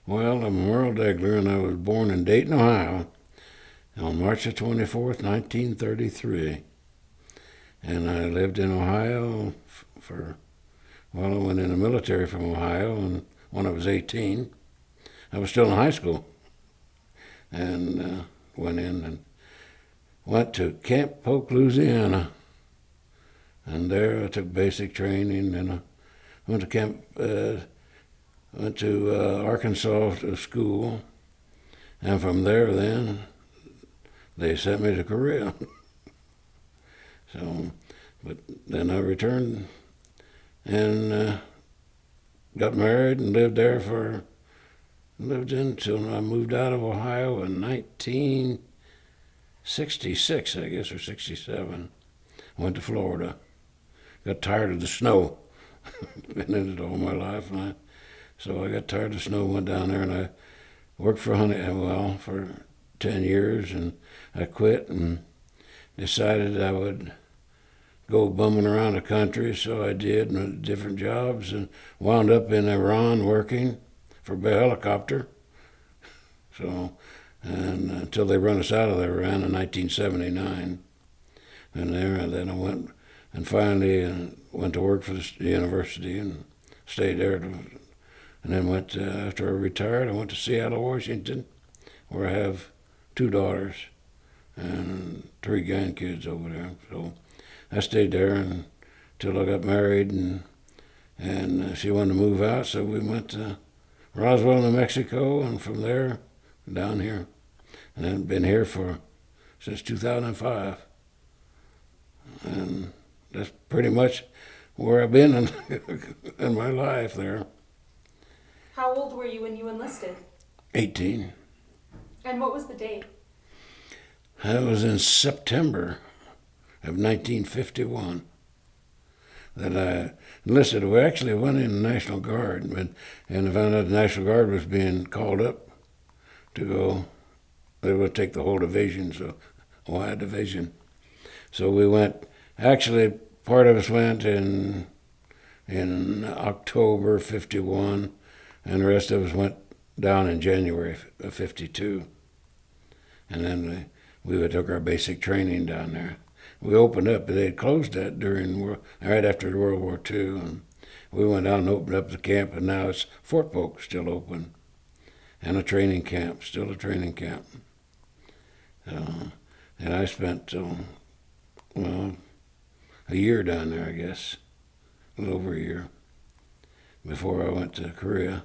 Well, I'm Merle Degler, and I was born in Dayton, Ohio, on March the 24th, 1933. And I lived in Ohio I went in the military from Ohio and when I was 18. I was still in high school and went in and went to Camp Polk, Louisiana. And there I took basic training and I went to Arkansas to school. And from there then, they sent me to Korea. But then I returned and got married and lived until I moved out of Ohio in 1966, I guess, or 67. Went to Florida. Got tired of the snow. Been in it all my life, so I got tired of the snow. Went down there and I worked for Honeywell for 10 years, and I quit and decided I would go bumming around the country, so I did, and different jobs, and wound up in Iran working for a helicopter. So, and until they run us out of Iran in 1979, and then I went and finally went to work for the university and stayed there, and then went after I retired, I went to Seattle, Washington, where I have 2 daughters and 3 grandkids over there. So I stayed there until I got married, and she wanted to move out, so we went to Roswell, New Mexico, and from there down here, and I've been here since 2005, and that's pretty much where I've been in my life there. How old were you when you enlisted? 18. And what was the date? That was in September of 1951 that I enlisted. We actually went in the National Guard, and I found out the National Guard was being called up to go. They would take the whole division, so Ohio Division. So we went. Actually, part of us went in October '51, and the rest of us went down in January of '52. And then we took our basic training down there. We opened up, but they had closed that right after World War II, and we went down and opened up the camp, and now it's Fort Polk still open, and a training camp, still a training camp. And I spent, a year down there, I guess, a little over a year, before I went to Korea.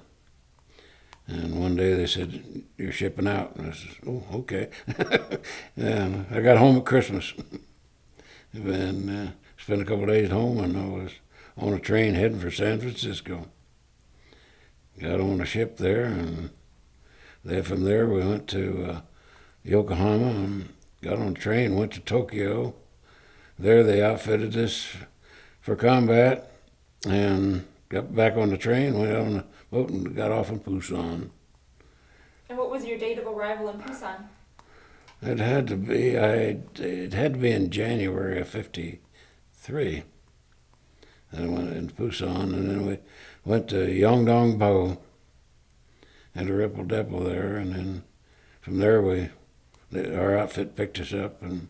And one day they said, "You're shipping out." And I said, "Oh, okay." And I got home at Christmas. And spent a couple of days at home, and I was on a train heading for San Francisco. Got on a ship there, and then from there we went to Yokohama and got on a train, went to Tokyo. There they outfitted us for combat, and got back on the train, went on the boat, and got off in Busan. And what was your date of arrival in Busan? It had to be in January of '53. And I went in Busan, and then we went to Yongdongpo, had a Ripple Depot there, and then from there our outfit picked us up, and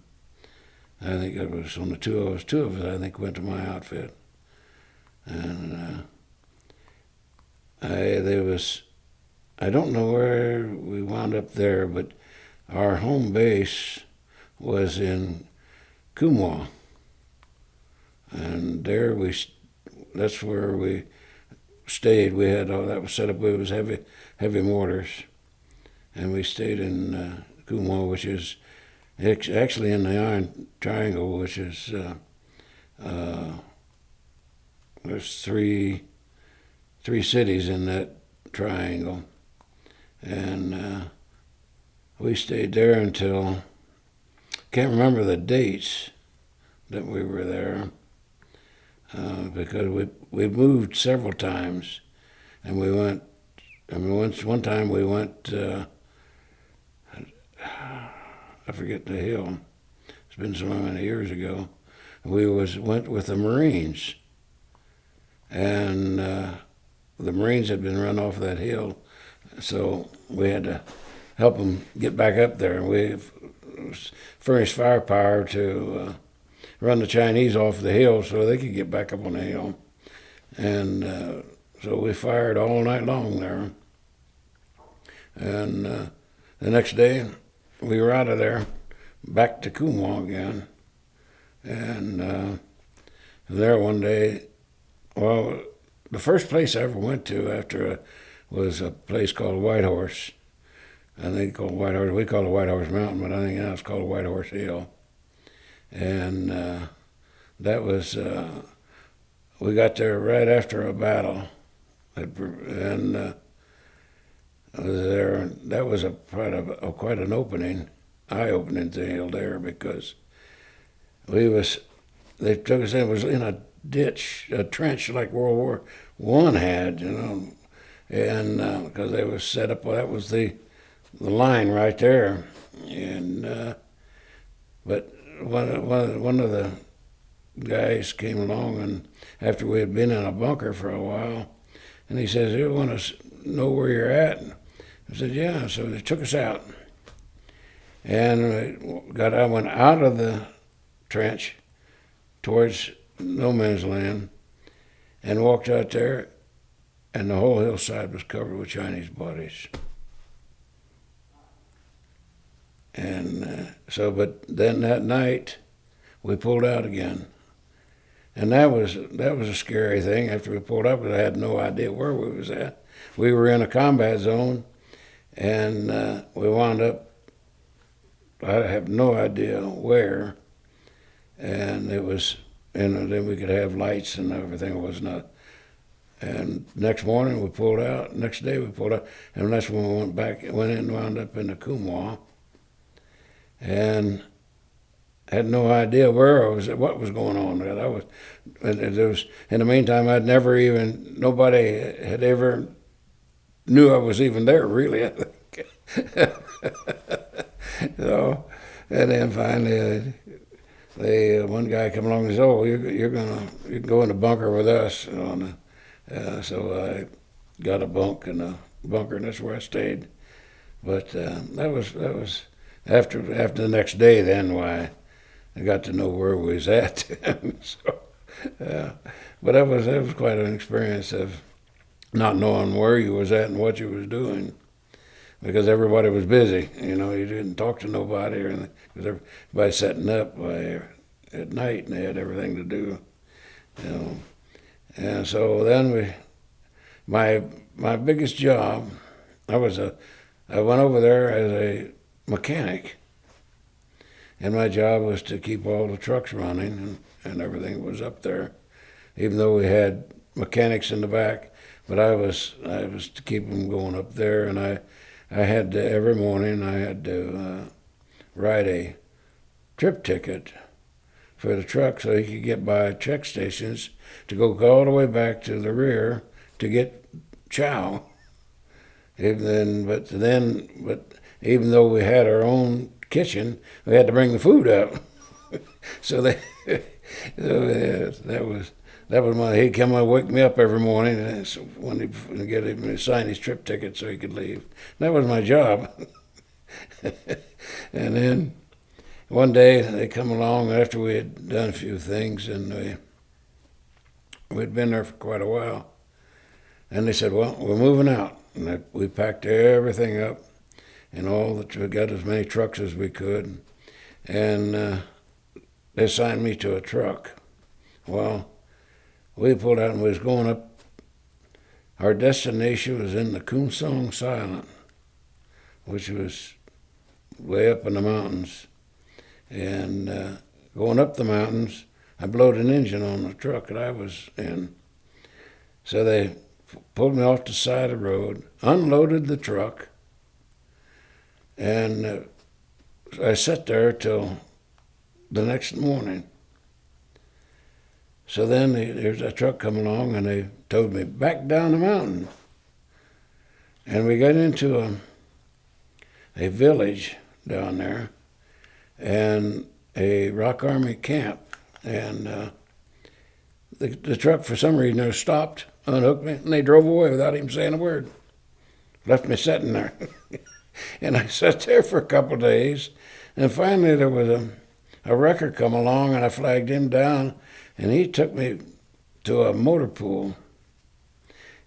I think it was on the two of us I think went to my outfit, and I don't know where we wound up there, but our home base was in Kumwa, and that's where we stayed. We had all that was set up. It was heavy mortars, and we stayed in Kumwa, which is actually in the Iron Triangle, which is there's three cities in that triangle, and we stayed there until, can't remember the dates that we were there, because we moved several times, and one time we went, I forget the hill, it's been so many years ago, went with the Marines, and the Marines had been run off that hill so we had to help them get back up there. We furnished firepower to run the Chinese off the hill so they could get back up on the hill. And so we fired all night long there. And the next day, we were out of there, back to Coonwall again. And there one day, well, the first place I ever went to after was a place called White Horse. I think called White Horse. We call it White Horse Mountain, but I think now it's called White Horse Hill. And that was, we got there right after a battle. And I was there, and that was quite an opening, eye-opening thing there, because they took us in, it was in a ditch, a trench like World War I had, and because they was set up, well, that was the line right there, and but one of the guys came along, and after we had been in a bunker for a while, and he says, "You want to know where you're at?" I said, "Yeah." So they took us out, and I went out of the trench towards no man's land, and walked out there, and the whole hillside was covered with Chinese bodies. And but then that night, we pulled out again. And that was a scary thing. After we pulled up, I had no idea where we was at. We were in a combat zone, and we wound up, I have no idea where, and it was, and then we could have lights and everything. It was not. And next morning we pulled out. Next day we pulled out, and that's when we went in, and wound up in the Coonwall, and had no idea where I was, what was going on. There was, in the meantime, nobody had ever knew I was even there, really. So, and then finally, one guy come along and said, "Oh, you can go in the bunker with us." So I got a bunk in the bunker, and that's where I stayed. But that was after the next day. Then why I got to know where we was at. So, but that was quite an experience of not knowing where you was at and what you was doing, because everybody was busy. You didn't talk to nobody, or anything, because everybody setting up at night, and they had everything to do. And so then my biggest job, I went over there as a mechanic, and my job was to keep all the trucks running and everything was up there, even though we had mechanics in the back. But I was to keep them going up there, and I had to, every morning I had to write a trip ticket for the truck so he could get by check stations to go all the way back to the rear to get chow. But even though we had our own kitchen, we had to bring the food up. So that was he'd come and wake me up every morning, and when he'd get him to sign his trip ticket so he could leave. That was my job. And then one day they come along after we had done a few things, and we'd been there for quite a while, and they said, "Well, we're moving out." And we packed everything up, and we got as many trucks as we could, and they assigned me to a truck. Well, we pulled out and we was going up. Our destination was in the Coonsong Silent, which was way up in the mountains. And going up the mountains, I blowed an engine on the truck that I was in. So they pulled me off the side of the road, unloaded the truck, and I sat there till the next morning. So then there's a truck come along, and they towed me back down the mountain. And we got into a village down there, and a Rock Army camp. And the truck, for some reason, stopped, unhooked me, and they drove away without even saying a word. left me sitting there. And I sat there for a couple of days, and finally there was a wrecker come along, and I flagged him down, and he took me to a motor pool.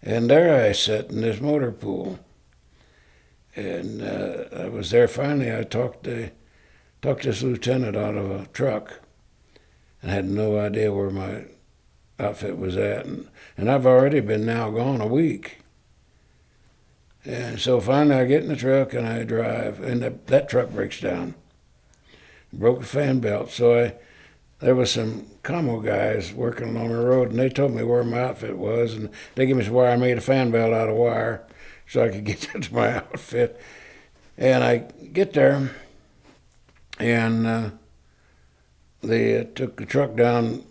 And there I sat in this motor pool. And I was there finally. I talked this lieutenant out of a truck and had no idea where my outfit was at. And I've already been now gone a week. And so finally I get in the truck and I drive, and that truck breaks down. Broke the fan belt. So there was some commo guys working along the road, and they told me where my outfit was, and they gave me some wire. I made a fan belt out of wire so I could get to my outfit. And I get there, and they took the truck down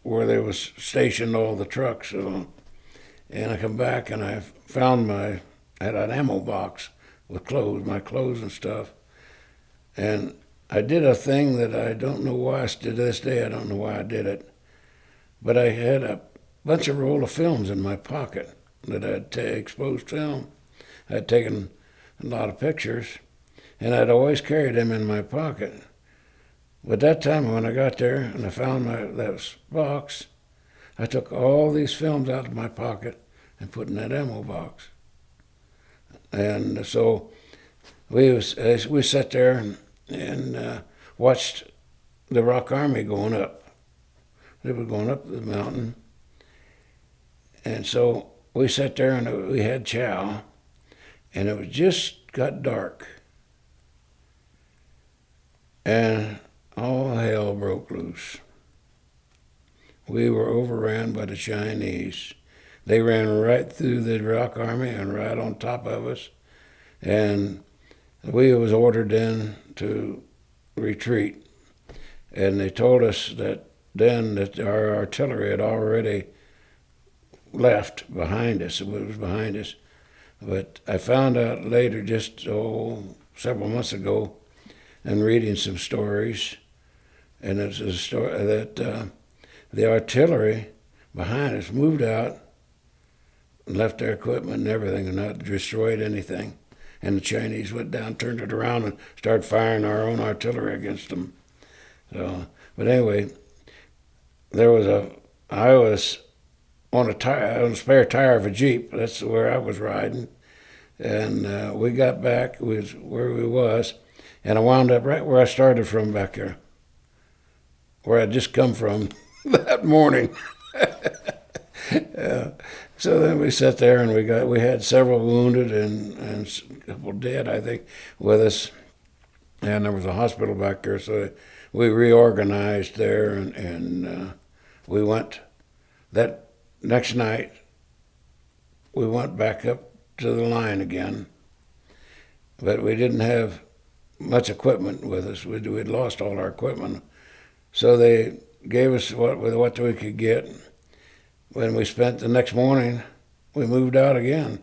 where they was stationed all the trucks. So, and I come back and I found I had an ammo box with clothes, my clothes and stuff. And I did a thing that I don't know why, to this day I don't know why I did it. But I had a bunch of roll of films in my pocket that I'd exposed film. I'd taken a lot of pictures, and I'd always carried them in my pocket. But that time when I got there and I found that box, I took all these films out of my pocket and put in that ammo box. And so we sat there and watched the Rock Army going up. They were going up the mountain. And so we sat there and we had chow, and it was just got dark. And all hell broke loose. We were overran by the Chinese. They ran right through the Rock Army and right on top of us. And we was ordered in to retreat. And they told us that then that our artillery had already left behind us. It was behind us. But I found out later, just several months ago, and reading some stories, and it's a story that the artillery behind us moved out and left their equipment and everything and not destroyed anything. And the Chinese went down, turned it around, and started firing our own artillery against them. So, but anyway, I was on a spare tire of a Jeep. That's where I was riding. And we got back, where we was, and I wound up right where I started from back there, where I'd just come from that morning. So then we sat there, and we had several wounded and a couple dead, I think, with us. And there was a hospital back there, so we reorganized there, and we went that next night. We went back up to the line again, but we didn't have much equipment with us. We'd lost all our equipment, so they gave us what we could get. When we spent the next morning, we moved out again,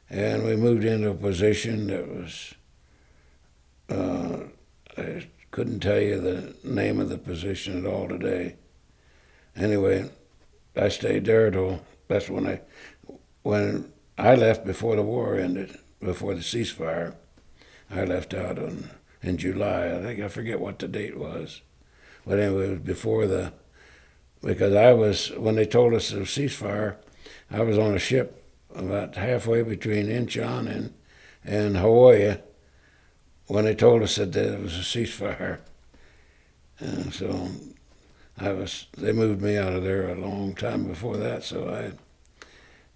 and we moved into a position that was I couldn't tell you the name of the position at all today. Anyway, I stayed there till that's when I left before the war ended, before the ceasefire. I left out in July. I forget what the date was, but anyway, it was before because when they told us the ceasefire, I was on a ship about halfway between Incheon and Hawaii when they told us that there was a ceasefire. And so they moved me out of there a long time before that. So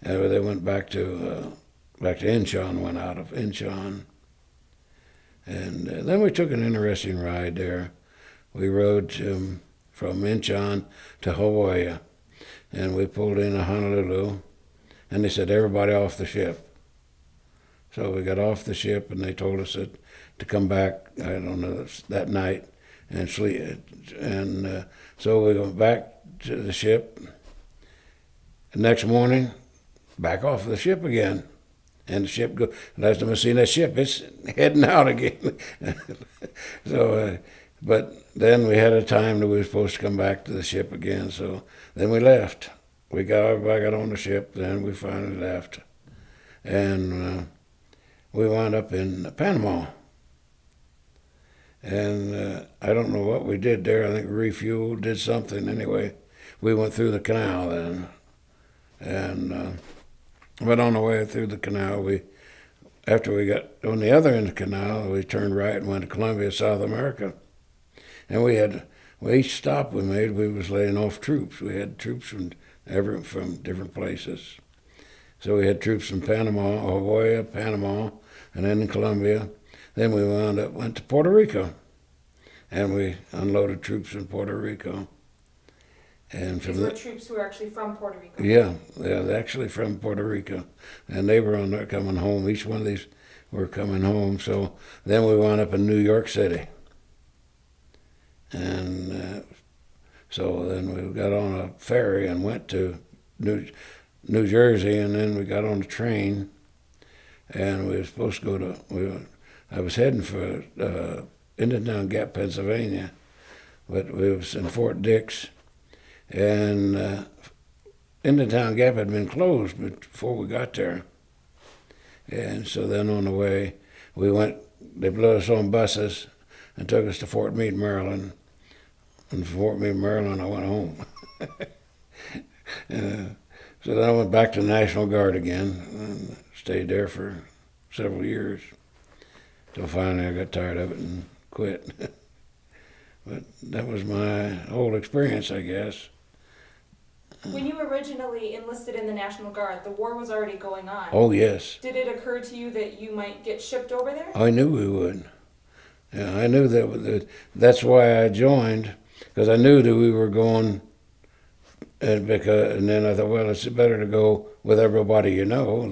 they went back to Incheon, went out of Incheon. And then we took an interesting ride there. We rode from Incheon to Hawaii, and we pulled into Honolulu, and they said, everybody off the ship. So we got off the ship, and they told us to come back, I don't know, that night and sleep. And so we went back to the ship. The next morning, back off the ship again. And the ship last time I seen that ship, it's heading out again. So, but then we had a time that we were supposed to come back to the ship again. So then we left. Everybody got on the ship. Then we finally left, and we wound up in Panama. And I don't know what we did there. I think refueled, did something. Anyway, we went through the canal then. And but on the way through the canal, after we got on the other end of the canal, we turned right and went to Colombia, South America. And each stop we made, we was laying off troops. We had troops from different places. So we had troops from Panama, Hawaii, Panama, and then in Colombia. Then we went to Puerto Rico, and we unloaded troops in Puerto Rico. And These were troops who were actually from Puerto Rico. Yeah, they're actually from Puerto Rico, and they were on there coming home. Each one of these were coming home. So then we wound up in New York City, and so then we got on a ferry and went to New Jersey, and then we got on the train, and we were supposed to go to. I was heading for Indiantown Gap, Pennsylvania, but we was in Fort Dix. And Indiantown Gap had been closed before we got there. And so then on the way, they blew us on buses and took us to Fort Meade, Maryland. And from Fort Meade, Maryland, I went home. So then I went back to the National Guard again and stayed there for several years. Till finally I got tired of it and quit. But that was my whole experience, I guess. When you originally enlisted in the National Guard, the war was already going on. Oh, yes. Did it occur to you that you might get shipped over there? I knew we would. Yeah, I knew that's why I joined, because I knew that we were going, and then I thought, well, it's better to go with everybody you know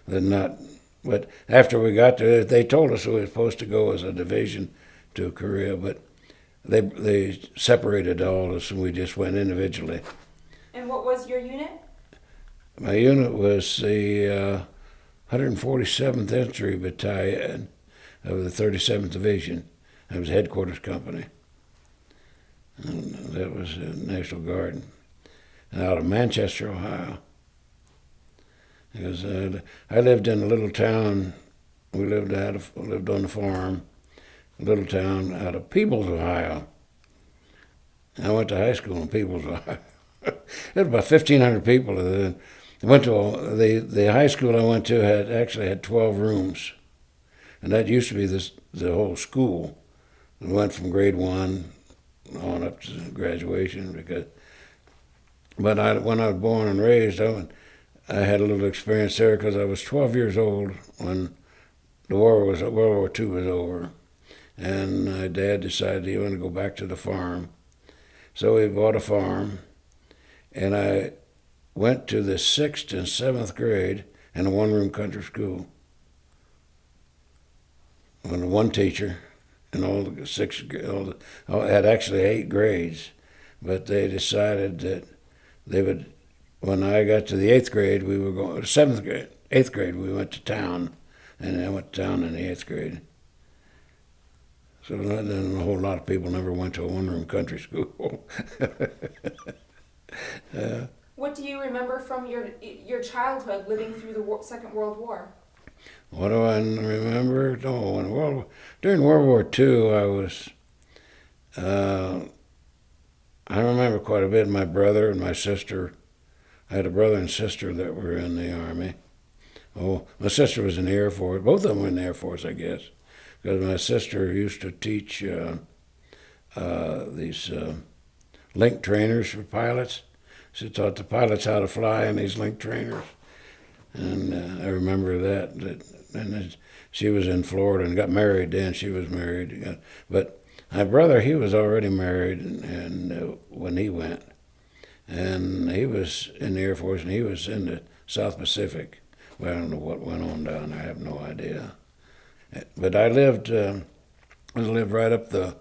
than not. But after we got there, they told us we were supposed to go as a division to Korea, but they separated all of us and we just went individually. And what was your unit? My unit was the 147th Infantry Battalion of the 37th Division. That was headquarters company. And that was the National Guard. And out of Manchester, Ohio. Because I lived in a little town. We lived on the farm, a little town out of Peebles, Ohio. I went to high school in Peebles, Ohio. There was about 1,500 people. I went to the high school I went to had 12 rooms, and that used to be the whole school. It went from grade 1 on up to graduation. When I was born and raised, I had a little experience there because I was 12 years old when World War II was over, and my dad decided he wanted to go back to the farm, so we bought a farm. And I went to the 6th and 7th grade in a one-room country school. With one teacher, and had actually 8 grades, but they decided that they would. When I got to the 8th grade, we were going. 7th grade, 8th grade, we went to town, and I went to town in the 8th grade. So then a whole lot of people never went to a one-room country school. What do you remember from your childhood living through the Second World War? What do I remember? Oh, during World War II, I remember quite a bit. My brother and my sister. I had a brother and sister that were in the Army. Oh, my sister was in the Air Force. Both of them were in the Air Force, I guess, because my sister used to teach these link trainers for pilots. She taught the pilots how to fly in these link trainers, and I remember that. And then she was in Florida and got married. Then she was married, but my brother, he was already married, and when he went, and he was in the Air Force, and he was in the South Pacific. But I don't know what went on down there. I have no idea. But I lived right up the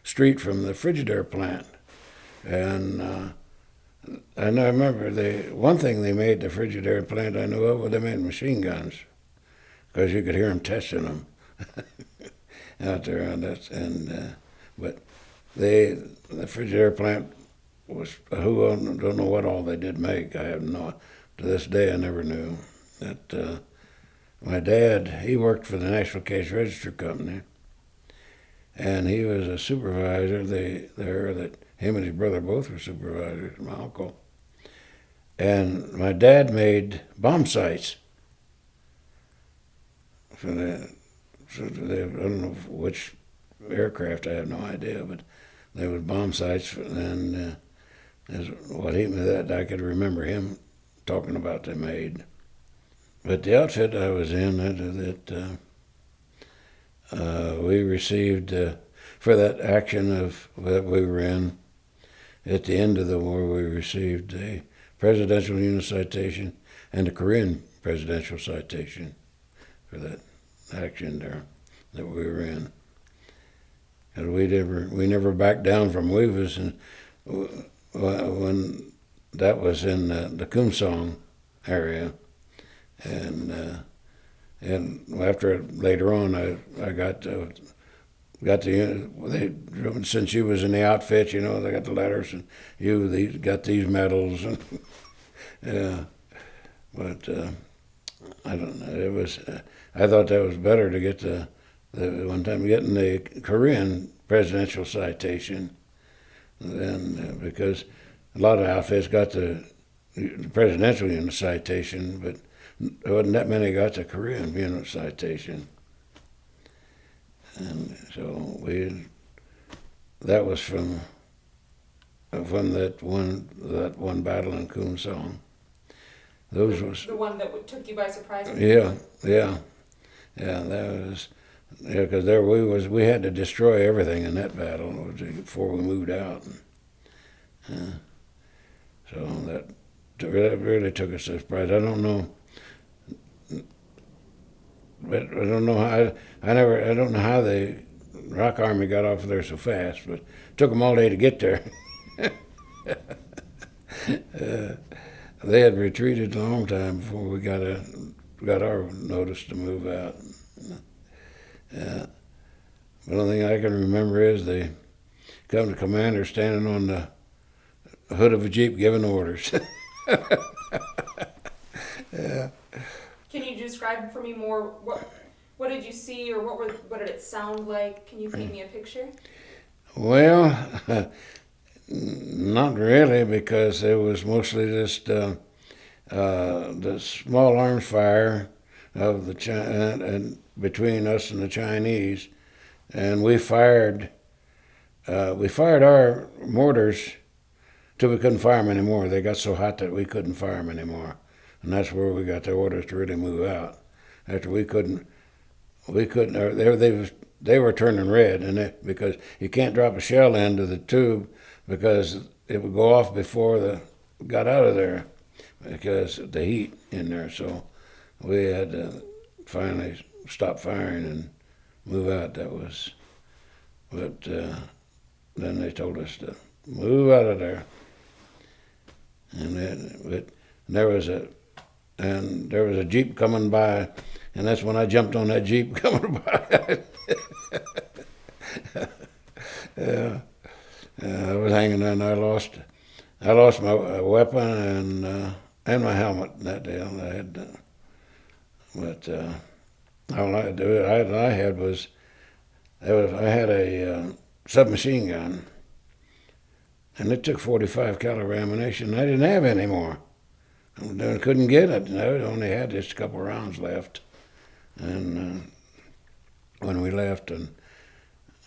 street from the Frigidaire plant, and I remember one thing they made the Frigidaire plant I knew of was they made machine guns, because you could hear them testing them out there on that. But the Frigidaire plant was I don't know what all they did make. I have no. To this day, I never knew that. my dad, he worked for the National Cash Register Company, and he was a supervisor there. That him and his brother both were supervisors. My uncle, and my dad made bomb sights for the. I don't know which aircraft. I have no idea, but they was bomb sights, and is what he that I could remember him talking about they made. But the outfit I was in, we received for that action that we were in. At the end of the war, we received a Presidential Unit Citation and a Korean Presidential Citation for that action there that we were in. And we never backed down from we was in, when that was in the Kumsong area, and after later on I got the since you was in the outfit, they got the letters and got these medals and yeah, but I don't know. It was I thought that was better to get the one time getting the Korean Presidential Citation than because a lot of outfits got the Presidential Unit Citation, but there wasn't that many got the Korean Unit Citation. And so that was from that one battle in Kumsong. Those was the one that took you by surprise. Yeah. That was because we had to destroy everything in that battle before we moved out. So that really took us by surprise. I don't know. But I don't know how I don't know how the Rock Army got off of there so fast, but it took them all day to get there. They had retreated a long time before we got our notice to move out. The only thing I can remember is the company commander standing on the hood of a Jeep giving orders. Yeah. Can you describe for me more what did you see, or what did it sound like? Can you paint me a picture? Well, not really, because it was mostly just the small arms fire of and between us and the Chinese, and we fired our mortars till we couldn't fire them anymore. They got so hot that we couldn't fire them anymore. And that's where we got the orders to really move out. After they were turning red, because you can't drop a shell into the tube because it would go off before got out of there because of the heat in there. So we had to finally stop firing and move out. But then they told us to move out of there. But there was a Jeep coming by, and that's when I jumped on that Jeep coming by. Yeah, I was hanging there, and I lost my weapon and my helmet that day. All I had was I had a submachine gun, and it took 45 caliber ammunition. I didn't have any more. I couldn't get it. I only had just a couple of rounds left, and when we left, and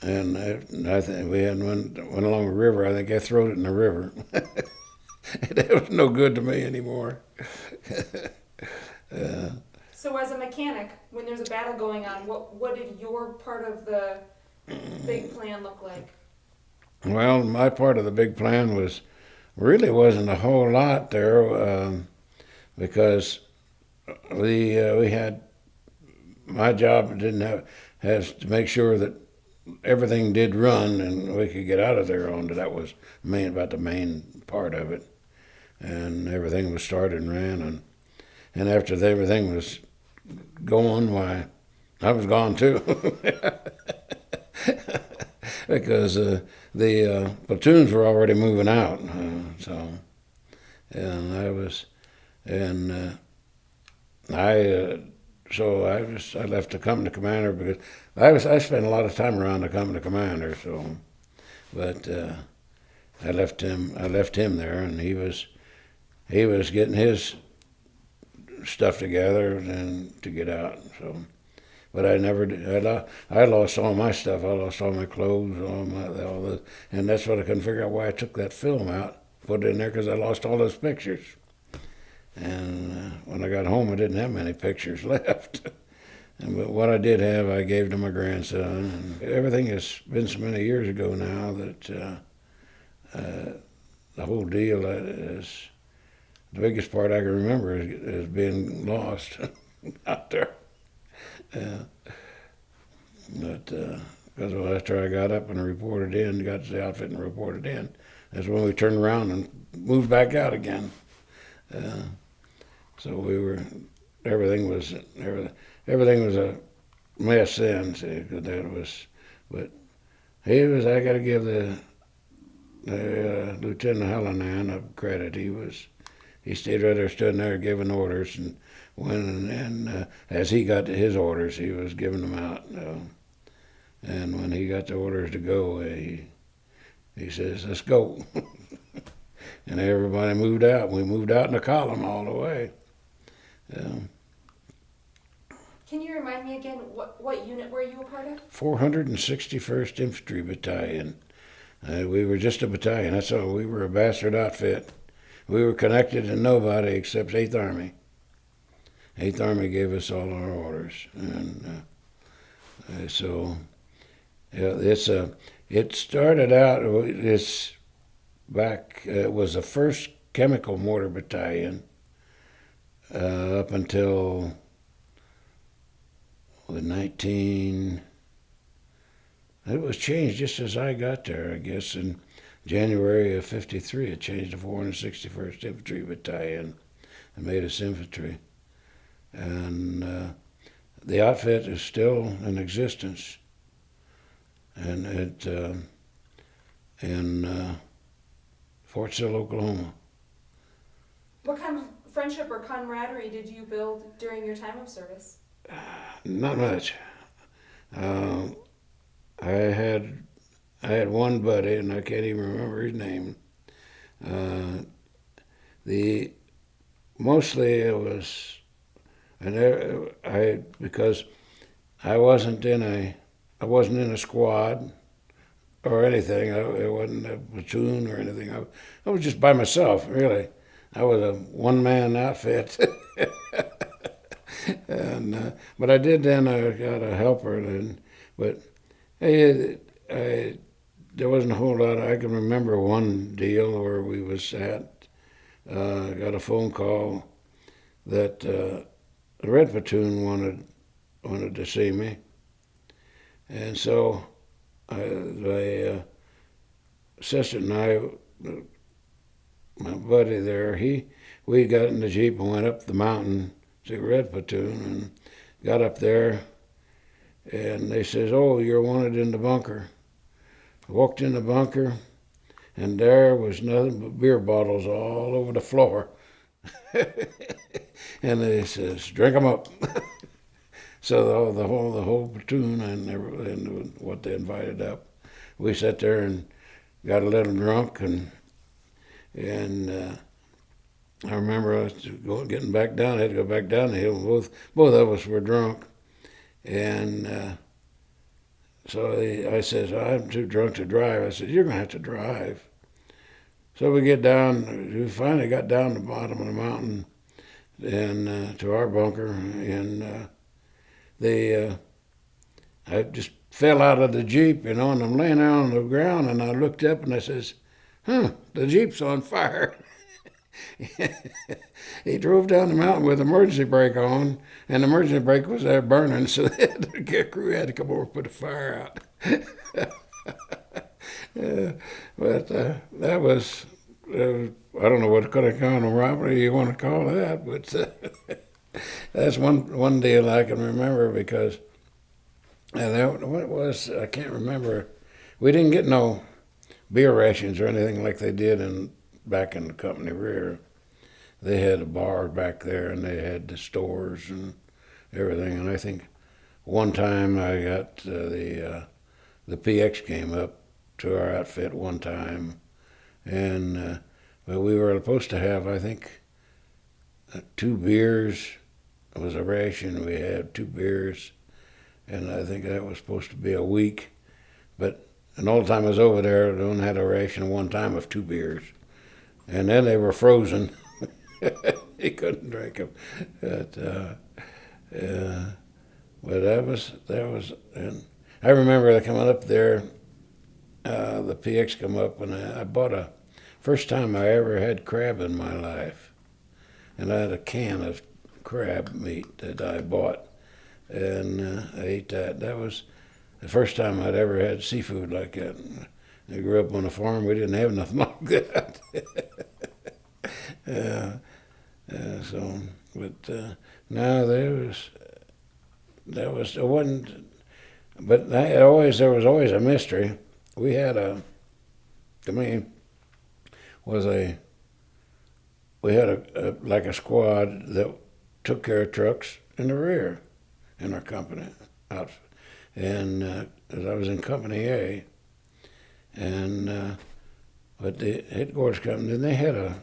I think we went along the river. I think I threw it in the river. That was no good to me anymore. So, as a mechanic, when there's a battle going on, what did your part of the big plan look like? Well, my part of the big plan wasn't a whole lot there. Because we had my job has to make sure that everything did run and we could get out of there on. That was about the main part of it, and everything was started and ran, and after everything was going, why I was gone too. Because the platoons were already moving out, and I was. And I so I left the company commander because I spent a lot of time around the company commander. So, but I left him there, and he was getting his stuff together and to get out. So, but I never did. I lost all my stuff. I lost all my clothes, all the, and that's what I couldn't figure out why I took that film out, put it in there because I lost all those pictures. And when I got home, I didn't have many pictures left. But what I did have, I gave to my grandson. And everything has been so many years ago now that the whole deal is the biggest part I can remember is being lost out there. But because after I got up and reported in, got to the outfit and reported in, that's when we turned around and moved back out again. So we were, everything was a mess then. See, 'cause that was, but I got to give the Lieutenant Hallinan a credit. He stayed right there, stood there giving orders, and as he got his orders, he was giving them out. And when he got the orders to go, he says, "Let's go." And everybody moved out. We moved out in a column all the way. Can you remind me again, what unit were you a part of? 461st Infantry Battalion. We were just a battalion. That's all. We were a bastard outfit. We were connected to nobody except 8th Army. 8th Army gave us all our orders. And so it started out, it was the 1st Chemical Mortar Battalion up until it was changed just as I got there, I guess, in January of '53. It changed to 461st Infantry Battalion and made us infantry. And the outfit is still in existence. And it in Fort Sill, Oklahoma. What kind of friendship or camaraderie did you build during your time of service? Not much. I had one buddy, and I can't even remember his name. Mostly it was, because I wasn't in a squad or anything. I wasn't a platoon or anything. I was just by myself, really. I was a one-man outfit. But I did then. I got a helper then, but there wasn't a whole lot. I can remember one deal where we was at. Got a phone call that the Red Platoon wanted to see me, and so the assistant and I, my buddy there, we got in the Jeep and went up the mountain to the Red Platoon and got up there, and they says, "Oh, you're wanted in the bunker." I walked in the bunker, and there was nothing but beer bottles all over the floor. And they says, "Drink them up." So the whole platoon and what they invited up, we sat there and got a little drunk, and I remember us getting back down. I had to go back down the hill. Both of us were drunk, and so I says, "I'm too drunk to drive." I said, "You're gonna have to drive." So we get down. We finally got down the bottom of the mountain and to our bunker, and I just fell out of the Jeep, and I'm laying there on the ground, and I looked up and I says, "The Jeep's on fire." He drove down the mountain with emergency brake on, and the emergency brake was there burning, so the crew had to come over and put the fire out. But that was, I don't know what kind of robbery you want to call that, but that's one deal I can remember, because what it was, I can't remember. We didn't get no beer rations or anything like they did back in the company rear. They had a bar back there, and they had the stores and everything. And I think one time I got the PX came up to our outfit one time, and but we were supposed to have, I think, 2 beers. It was a ration. We had 2 beers, and I think that was supposed to be a week. But and all the time I was over there, I only had a ration one time of 2 beers, and then they were frozen. He couldn't drink them. But that was, and I remember coming up there. The PX come up, and I bought first time I ever had crab in my life, and I had a can of crab meat that I bought, and I ate that. That was the first time I'd ever had seafood like that. I grew up on a farm. We didn't have nothing like that. No, it wasn't. But there was always a mystery. We had like a squad that took care of trucks in the rear in our company outfit. And I was in Company A, and but the headquarters company, then they had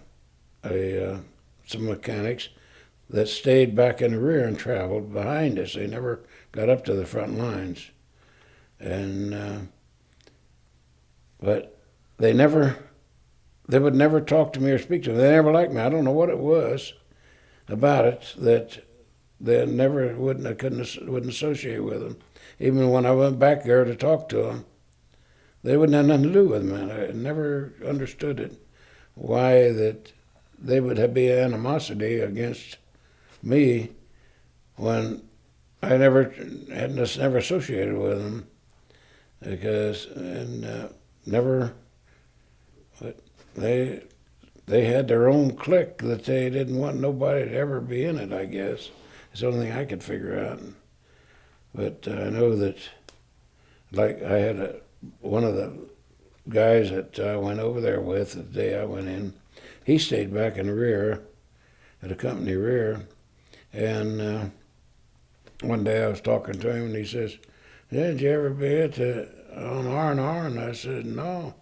some mechanics that stayed back in the rear and traveled behind us. They never got up to the front lines, and but they would never talk to me or speak to me. They never liked me. I don't know what it was about it that they never wouldn't associate with them. Even when I went back there to talk to them, they wouldn't have nothing to do with me. I never understood it, why that they would be animosity against me when I never associated with them, because never. But they had their own clique that they didn't want nobody to ever be in it, I guess. It's the only thing I could figure out. But I know that, like, I had one of the guys that I went over there with the day I went in, he stayed back in the rear, at the company rear, and one day I was talking to him, and he says, "Yeah, did you ever be on R&R?" And I said, "No."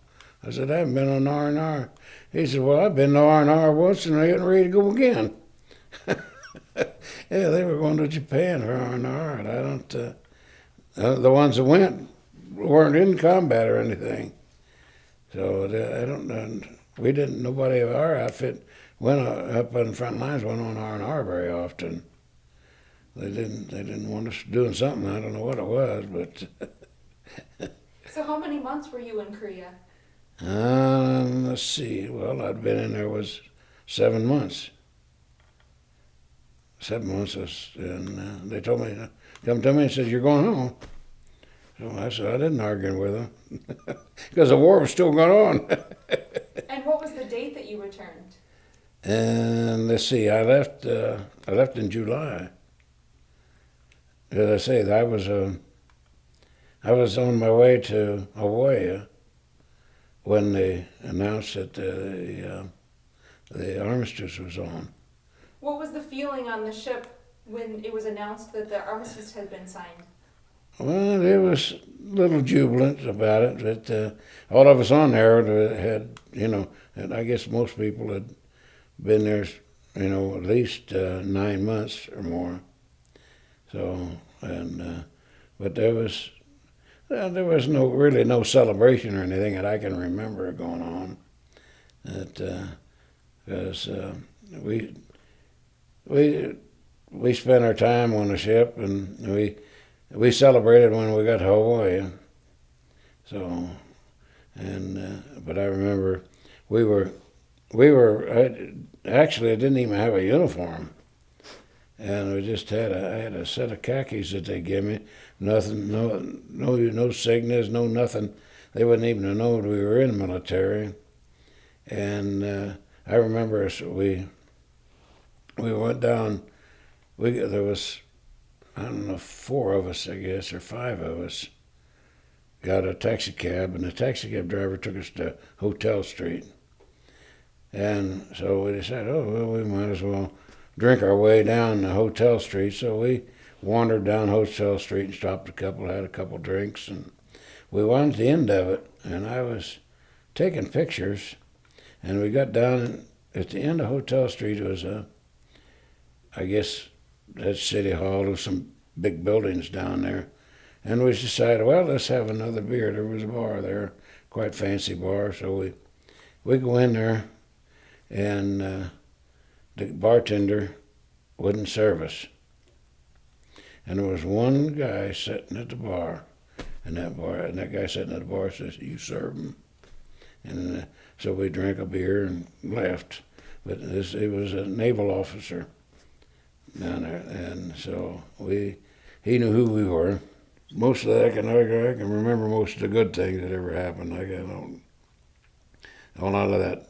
I said, "I haven't been on R&R." He said, "Well, I've been to R&R once, and I'm getting ready to go again." Yeah, they were going to Japan for R&R, and I don't. The ones that went weren't in combat or anything, so I don't. We didn't. Nobody of our outfit went up on the front lines. Went on R&R very often. They didn't. They didn't want us doing something. I don't know what it was, but. So how many months were you in Korea? Let's see. Well, I'd been in there was 7 months. 7 months, and they told me, come to me and said, "You're going home." So I said, I didn't argue with them because the war was still going on. And what was the date that you returned? And let's see, I left in July. As I say, I was on my way to Hawaii when they announced that the armistice was on. What was the feeling on the ship when it was announced that the armistice had been signed? Well, it was a little jubilant about it, but all of us on there had, and I guess most people had been there, at least 9 months or more. So, but there was really no celebration or anything that I can remember going on. Because we spent our time on the ship, and we celebrated when we got to Hawaii. So, but I remember I didn't even have a uniform, and we just I had a set of khakis that they gave me. Nothing, no sickness, no nothing. They wouldn't even have known we were in the military. And I remember we went down. There was, I don't know, 4 of us, I guess, or 5 of us. Got a taxi cab, and the taxi cab driver took us to Hotel Street. And so we decided, oh well, we might as well drink our way down the Hotel Street. So we wandered down Hotel Street and stopped had a couple drinks, and we went to the end of it, and I was taking pictures, and we got down at the end of Hotel Street. It was I guess that's City Hall. There was some big buildings down there, and we decided, well, let's have another beer. There was a bar there, quite fancy bar, so we go in there, and the bartender wouldn't serve us. And there was one guy sitting at the bar, and that guy sitting at the bar says, "You serve him." And so we drank a beer and left. But it was a naval officer down there, and so he knew who we were. Most of that I can remember most of the good things that ever happened. A lot of that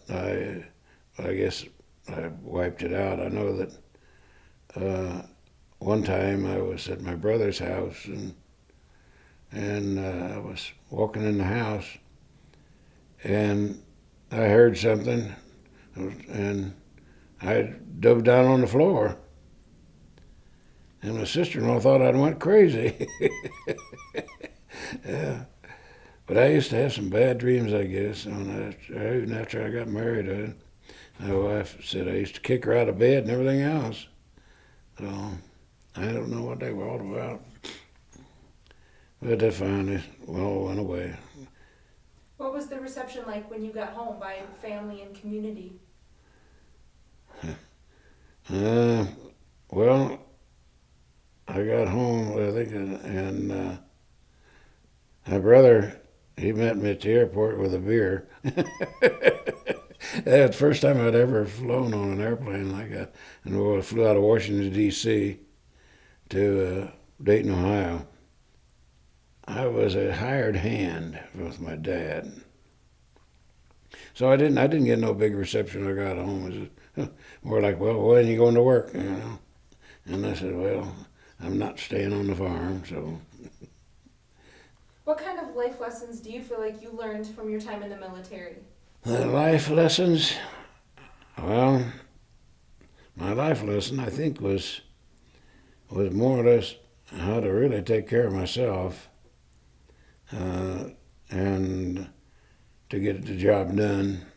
I guess I wiped it out. I know that one time I was at my brother's house, and I was walking in the house, and I heard something, and I dove down on the floor, and my sister-in-law thought I went crazy. Yeah, but I used to have some bad dreams, I guess. Even after I got married, my wife said I used to kick her out of bed and everything else. So I don't know what they were all about. But they finally all went away. What was the reception like when you got home by family and community? Well, I got home, I think, and my brother, he met me at the airport with a beer. That's the first time I'd ever flown on an airplane like that. And I flew out of Washington, D.C. to Dayton, Ohio. I was a hired hand with my dad. So I didn't get no big reception when I got home. It was more like, well, when are you going to work, you know? And I said, well, I'm not staying on the farm, so. What kind of life lessons do you feel like you learned from your time in the military? The life lessons, well, my life lesson, I think, was more or less how to really take care of myself and to get the job done.